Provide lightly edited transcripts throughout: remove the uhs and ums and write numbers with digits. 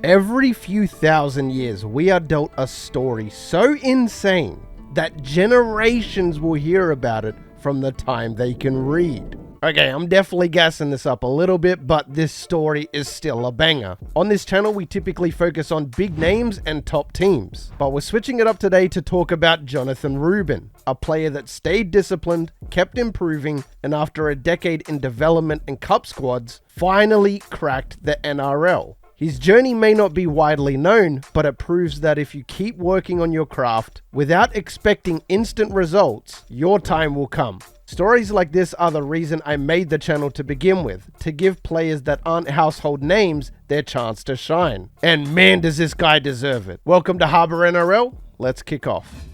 Every few thousand years, we are dealt a story so insane that generations will hear about it from the time they can read. Okay, I'm definitely gassing this up a little bit, but this story is still a banger. On this channel, we typically focus on big names and top teams, but we're switching it up today to talk about Jonathon Reuben, a player that stayed disciplined, kept improving, and after a decade in development and cup squads, finally cracked the NRL. His journey may not be widely known, but it proves that if you keep working on your craft without expecting instant results, your time will come. Stories like this are the reason I made the channel to begin with, to give players that aren't household names their chance to shine. And man, does this guy deserve it. Welcome to Harbour NRL, let's kick off.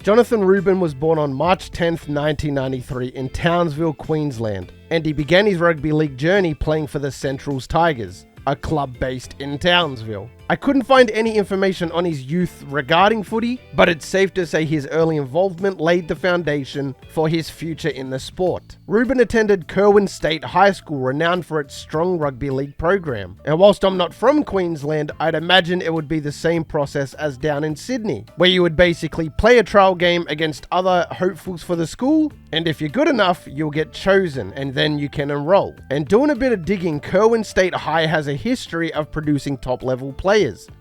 Jonathon Reuben was born on March 10th, 1993 in Townsville, Queensland, and he began his rugby league journey playing for the Central's Tigers, a club based in Townsville. I couldn't find any information on his youth regarding footy, but it's safe to say his early involvement laid the foundation for his future in the sport. Reuben attended Curwin State High School, renowned for its strong rugby league program. And whilst I'm not from Queensland, I'd imagine it would be the same process as down in Sydney, where you would basically play a trial game against other hopefuls for the school, and if you're good enough, you'll get chosen, and then you can enroll. And doing a bit of digging, Curwin State High has a history of producing top-level players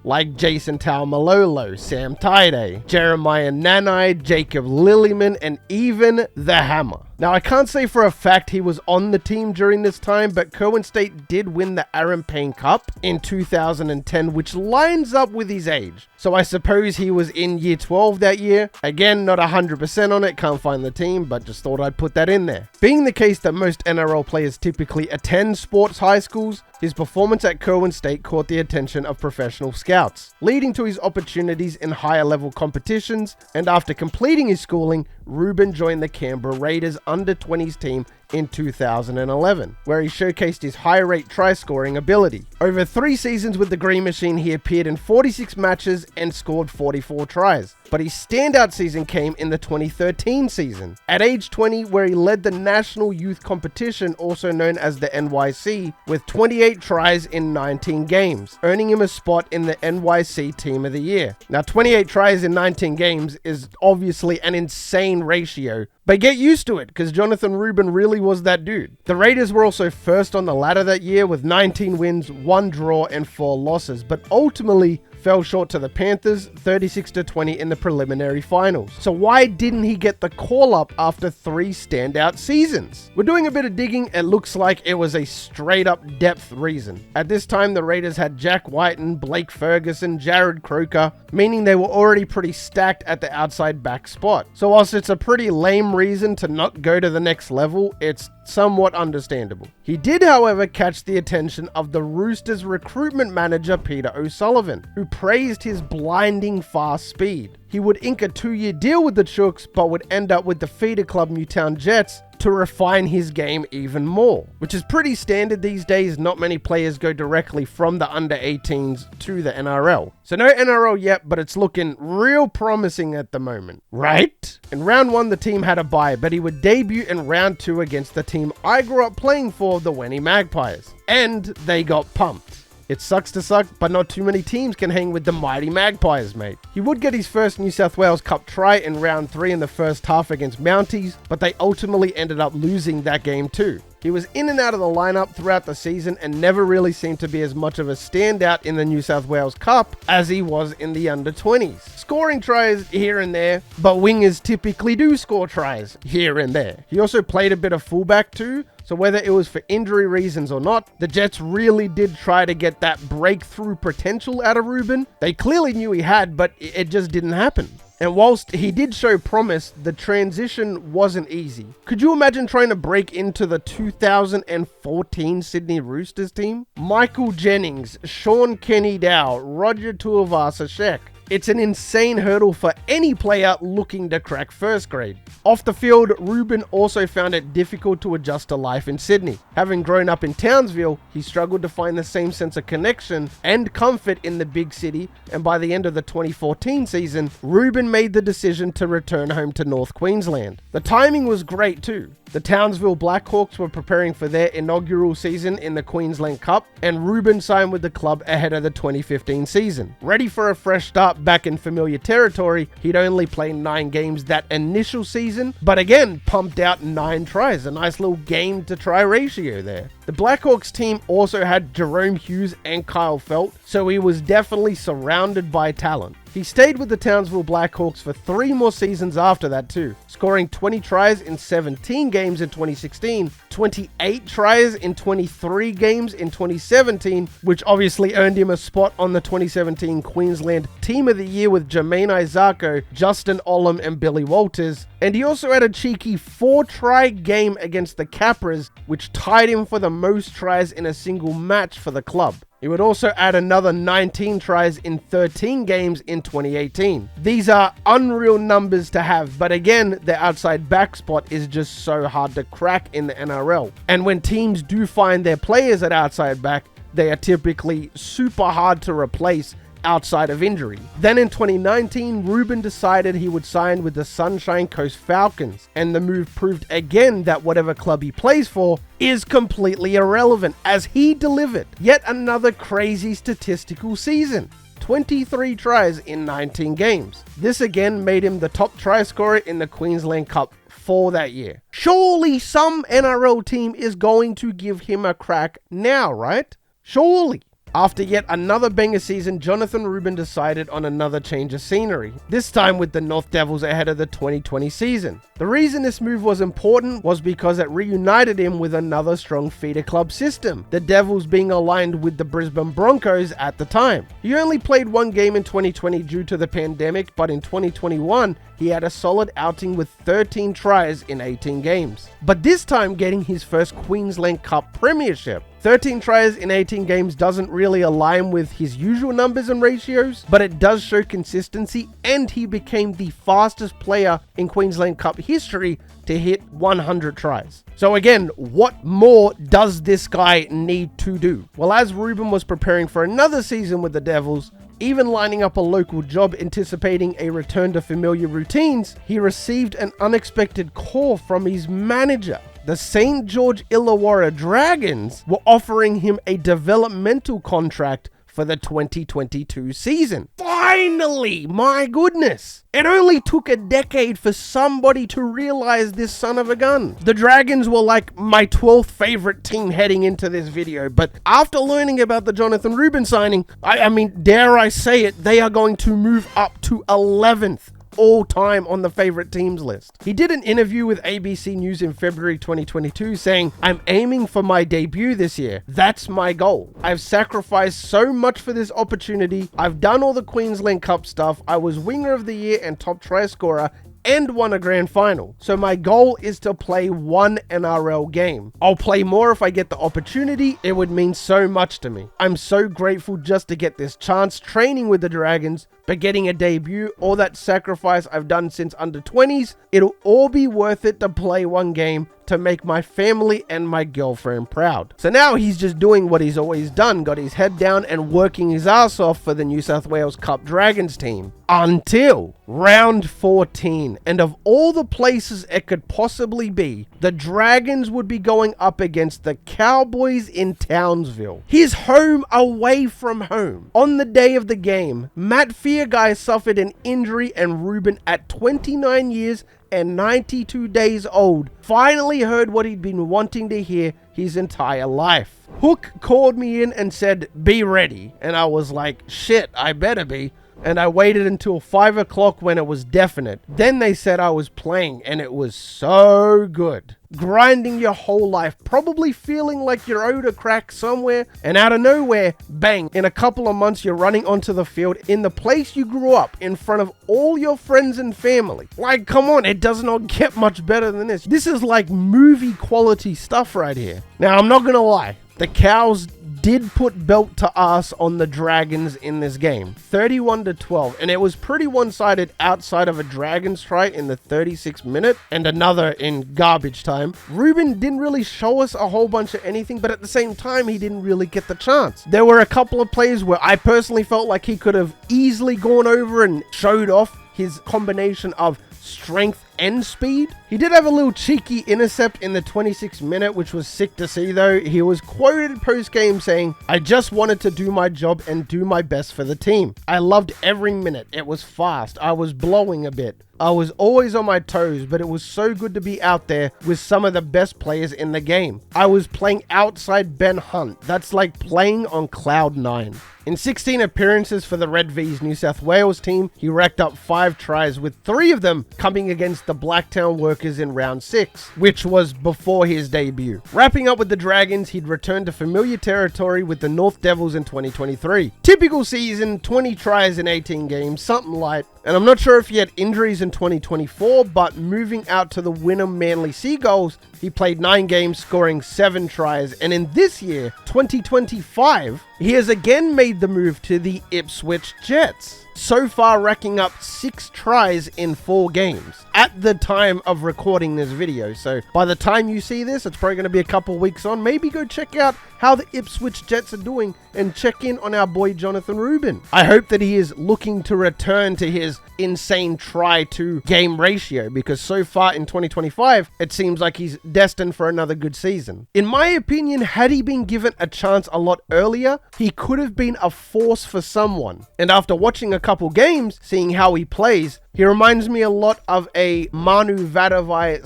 like Jason Taumalolo, Sam Taide, Jeremiah Nanai, Jacob Lillyman, and even The Hammer. Now, I can't say for a fact he was on the team during this time, but Curwin State did win the Aaron Payne Cup in 2010, which lines up with his age. So I suppose he was in year 12 that year. Again, not 100% on it, can't find the team, but just thought I'd put that in there. Being the case that most NRL players typically attend sports high schools, his performance at Curwin State caught the attention of professional scouts, leading to his opportunities in higher level competitions, and after completing his schooling, Reuben joined the Canberra Raiders under-20s team in 2011, where he showcased his high-rate try-scoring ability. Over 3 seasons with the Green Machine, he appeared in 46 matches and scored 44 tries. But his standout season came in the 2013 season, at age 20, where he led the National Youth Competition, also known as the NYC, with 28 tries in 19 games, earning him a spot in the NYC Team of the Year. Now, 28 tries in 19 games is obviously an insane ratio, but get used to it, because Jonathon Reuben really was that dude. The Raiders were also first on the ladder that year with 19 wins, 1 draw, and 4 losses, but ultimately fell short to the Panthers 36-20 in the preliminary finals. So why didn't he get the call-up after 3 standout seasons? We're doing a bit of digging. It looks like it was a straight-up depth reason. At this time, the Raiders had Jack Whiten, Blake Ferguson, Jared Croker, meaning they were already pretty stacked at the outside back spot. So whilst it's a pretty lame reason to not go to the next level, it's somewhat understandable. He did, however, catch the attention of the Roosters recruitment manager Peter O'Sullivan, who praised his blinding fast speed. He would ink a 2-year deal with the Chooks, but would end up with the feeder club Newtown Jets to refine his game even more, which is pretty standard these days. Not many players go directly from the under-18s to the NRL. So no NRL yet, but it's looking real promising at the moment, right? In round 1, the team had a bye, but he would debut in round 2 against the team I grew up playing for, the Wenty Magpies, and they got pumped. It sucks to suck, but not too many teams can hang with the mighty Magpies, mate. He would get his first New South Wales Cup try in round 3 in the first half against Mounties, but they ultimately ended up losing that game too. He was in and out of the lineup throughout the season and never really seemed to be as much of a standout in the New South Wales Cup as he was in the under-20s. Scoring tries here and there, but wingers typically do score tries here and there. He also played a bit of fullback too, so whether it was for injury reasons or not, the Jets really did try to get that breakthrough potential out of Reuben. They clearly knew he had, but it just didn't happen. And whilst he did show promise, the transition wasn't easy. Could you imagine trying to break into the 2014 Sydney Roosters team? Michael Jennings, Sean Kenny Dow, Roger Tuivasa-Sheck, It's an insane hurdle for any player looking to crack first grade. Off the field, Reuben also found it difficult to adjust to life in Sydney. Having grown up in Townsville, he struggled to find the same sense of connection and comfort in the big city, and by the end of the 2014 season, Reuben made the decision to return home to North Queensland. The timing was great too. The Townsville Blackhawks were preparing for their inaugural season in the Queensland Cup, and Reuben signed with the club ahead of the 2015 season. Ready for a fresh start back in familiar territory, he'd only played 9 games that initial season, but again pumped out 9 tries, a nice little game to try ratio there. The Blackhawks team also had Jerome Hughes and Kyle Felt, so he was definitely surrounded by talent. He stayed with the Townsville Blackhawks for 3 more seasons after that too, scoring 20 tries in 17 games in 2016, 28 tries in 23 games in 2017, which obviously earned him a spot on the 2017 Queensland Team of the Year with Jermaine Isako, Justin Olam and Billy Walters. And he also had a cheeky 4-try game against the Capras, which tied him for the most tries in a single match for the club. He would also add another 19 tries in 13 games in 2018. These are unreal numbers to have, but again, the outside back spot is just so hard to crack in the NRL. And when teams do find their players at outside back, they are typically super hard to replace outside of injury. Then in 2019, Reuben decided he would sign with the Sunshine Coast Falcons, and the move proved again that whatever club he plays for is completely irrelevant, as he delivered yet another crazy statistical season. 23 tries in 19 games. This again made him the top try scorer in the Queensland Cup for that year. Surely some NRL team is going to give him a crack now, right? Surely. After yet another banger season, Jonathon Reuben decided on another change of scenery, this time with the North Devils ahead of the 2020 season. The reason this move was important was because it reunited him with another strong feeder club system, the Devils being aligned with the Brisbane Broncos at the time. He only played 1 game in 2020 due to the pandemic, but in 2021, he had a solid outing with 13 tries in 18 games, but this time getting his first Queensland Cup premiership. 13 tries in 18 games doesn't really align with his usual numbers and ratios, but it does show consistency, and he became the fastest player in Queensland Cup history to hit 100 tries. So again, what more does this guy need to do? Well, as Reuben was preparing for another season with the Devils, even lining up a local job anticipating a return to familiar routines, he received an unexpected call from his manager. The St. George Illawarra Dragons were offering him a developmental contract for the 2022 season. Finally! My goodness! It only took a decade for somebody to realize this son of a gun. The Dragons were like my 12th favorite team heading into this video, but after learning about the Jonathon Reuben signing, I mean, dare I say it, they are going to move up to 11th all time on the favorite teams list. He did an interview with ABC News in February 2022 saying, "I'm aiming for my debut this year. That's my goal. I've sacrificed so much for this opportunity. I've done all the Queensland Cup stuff. I was winger of the year and top try scorer and won a grand final. So my goal is to play 1 NRL game. I'll play more if I get the opportunity. It would mean so much to me. I'm so grateful just to get this chance training with the Dragons, but getting a debut, all that sacrifice I've done since under 20s, it'll all be worth it to play 1 game to make my family and my girlfriend proud." So now he's just doing what he's always done, got his head down and working his ass off for the New South Wales Cup Dragons team. Until round 14, and of all the places it could possibly be, the Dragons would be going up against the Cowboys in Townsville, his home away from home. On the day of the game, Matt Fearguy suffered an injury, and Reuben, at 29 years and 92 days old, finally heard what he'd been wanting to hear his entire life. Hook called me in and said, "Be ready," and I was like, shit, I better be. And I waited until 5 o'clock when it was definite. Then they said I was playing, and it was so good. Grinding your whole life, probably feeling like you're owed a crack somewhere, and out of nowhere, bang, in a couple of months you're running onto the field in the place you grew up, in front of all your friends and family. Like, come on, it does not get much better than this. This is like movie quality stuff right here. Now, I'm not gonna lie, The Cows did put belt to ass on the Dragons in this game, 31-12, and it was pretty one-sided outside of a Dragons try in the 36th minute and another in garbage time. Reuben didn't really show us a whole bunch of anything, but at the same time, he didn't really get the chance. There were a couple of plays where I personally felt like he could have easily gone over and showed off his combination of strength and speed. He did have a little cheeky intercept in the 26th minute, which was sick to see though. He was quoted post-game saying, "I just wanted to do my job and do my best for the team. I loved every minute. It was fast. I was blowing a bit. I was always on my toes, but it was so good to be out there with some of the best players in the game. I was playing outside Ben Hunt. That's like playing on cloud 9. In 16 appearances for the Red V's New South Wales team, he racked up 5 tries, with 3 of them coming against the Blacktown Workers in round 6, which was before his debut. Wrapping up with the Dragons, he'd returned to familiar territory with the North Devils in 2023. Typical season, 20 tries in 18 games, something light. And I'm not sure if he had injuries in 2024, but moving out to the Wynnum Manly Seagulls, he played 9 games, scoring 7 tries. And in this year, 2025, he has again made the move to the Ipswich Jets, so far racking up 6 tries in 4 games at the time of recording this video. So by the time you see this, it's probably going to be a couple weeks on. Maybe go check out how the Ipswich Jets are doing and check in on our boy Jonathon Reuben. I hope that he is looking to return to his insane try to game ratio, because so far in 2025, it seems like he's destined for another good season. In my opinion, had he been given a chance a lot earlier, he could have been a force for someone. And after watching a couple games, seeing how he plays, he reminds me a lot of a Manu Vadavai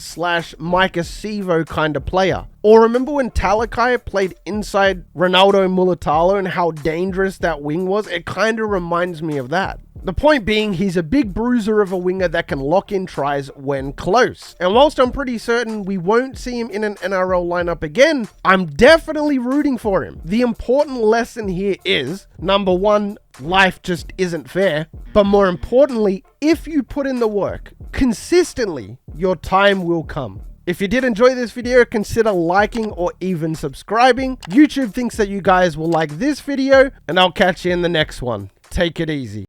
/ Micah Sivo kind of player. Or remember when Talakai played inside Ronaldo Mulatalo and how dangerous that wing was? It kind of reminds me of that. The point being, he's a big bruiser of a winger that can lock in tries when close. And whilst I'm pretty certain we won't see him in an NRL lineup again, I'm definitely rooting for him. The important lesson here is, number 1, life just isn't fair. But more importantly, if you put in the work consistently, your time will come. If you did enjoy this video, consider liking or even subscribing. YouTube thinks that you guys will like this video, and I'll catch you in the next one. Take it easy.